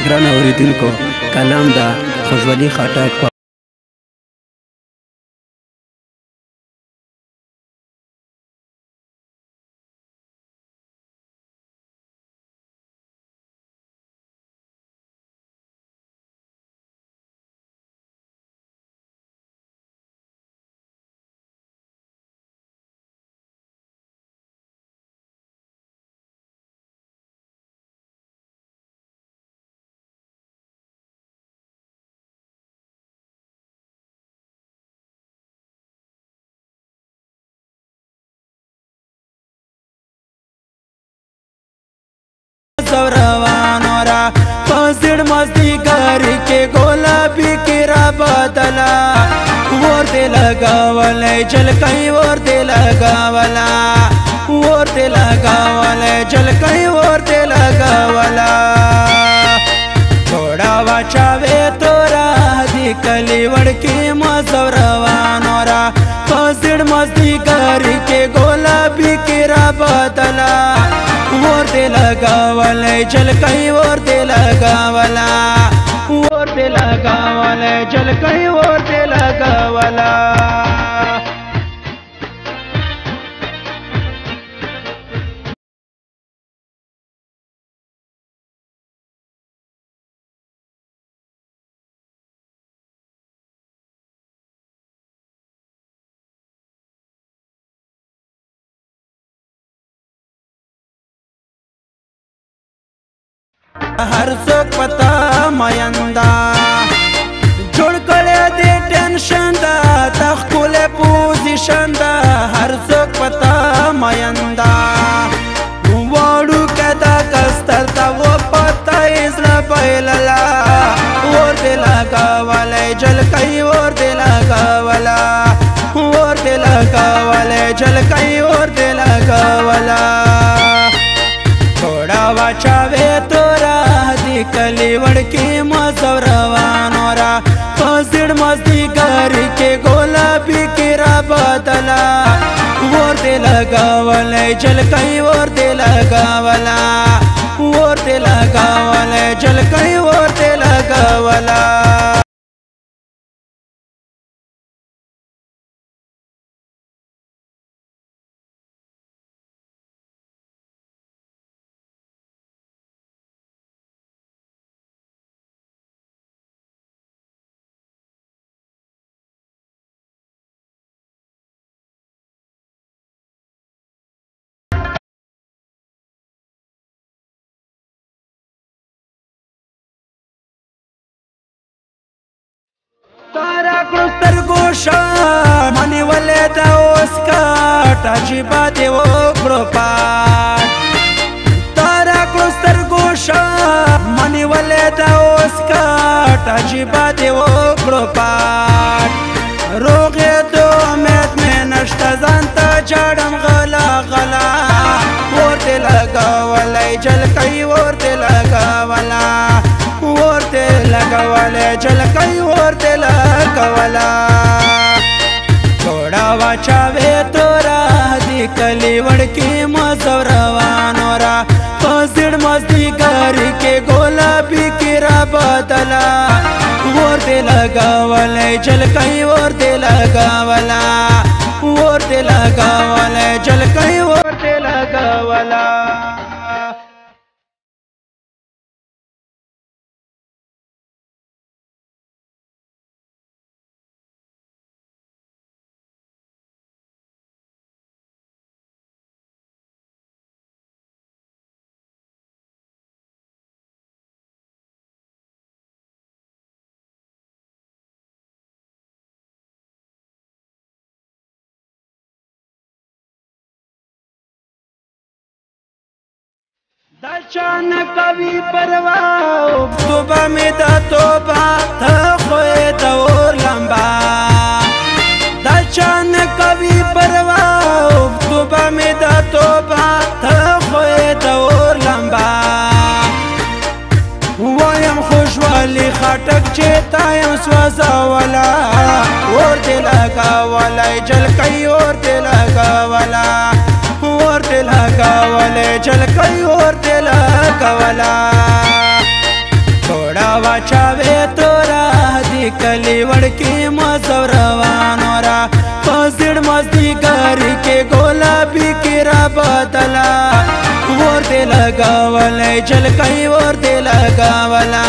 ګران اوریدونکو کلام د خوشحالي خټک روانو را پزړ مزدی ګری کې ګلابي کې را بدلا ور دې لگاولې جلکای ور دې لگاولا ور دې لگاولې جلکای ور دې لگاولا تھوڑا واچاوې تورا دې کلی وړ کې مزو روانو را پزړ مزدی ګری کې ګلابي کې را بدلا ور دې لگاولې جلکای ور دې لگاولا ور دې لگاولې جلکای ور دې لگاولا हर څوک پتا میندا جوړ کړی دې ټینشن دا تخکول پوزیشن دا هر څوک پتا میندا وړو کدا کستر تا و پتا اسلا پهللا ور دې لگاولې جلکای ور دې لگاولا ور دې لگاولې جلکای ور دې لگاولا تھوڑا واچاوې کلی وړ کې مزو روانو را پزړ مزدی ګری کې ګلابي کې را بدلا ور دې لگاولې جلکای ور دې لگاولا ور دې لگاولې جلکای ور دې لگاولا تارا کلستر گوشا منی ولی دا اوسکاٹ عجیبا دی وکڑو پاٹ تارا کلستر گوشا منی ولی دا اوسکاٹ عجیبا دی وکڑو پاٹ روغی دو امید میں نشتا زانتا جاڑم غلا غلا ور دې لگاولې جلکای ور دې لگاولا ور دې لگاولې جلکای ور دې لگاولا تھوڑا واچاوې تورا دې کلی وړ کې مزو روانو را پزړ مزدی ګری کې ګلابي کې را بدلا ور دې لگاولې جلکای ور دې لگاولا ور دې لگاولې جلکای ور دې لگاولا دا چان کوي پروا توبه می دا توبه ته خوې دا اور لمبا دا چان کوي پروا توبه می دا توبه ته خوې دا اور لمبا وایم خوشحالي خټک چې تایم سوځولا ور دې لگاولې جلکای ور دې لگاولا ور دې لگاولې جلکای ور دې لگاولا واچاوې تورا دی کلی وړکی مزو روانو را پزړ مزدګر کې ګلابي کې را بدلا ور دې لگاولې جلکای ور دې لگاولا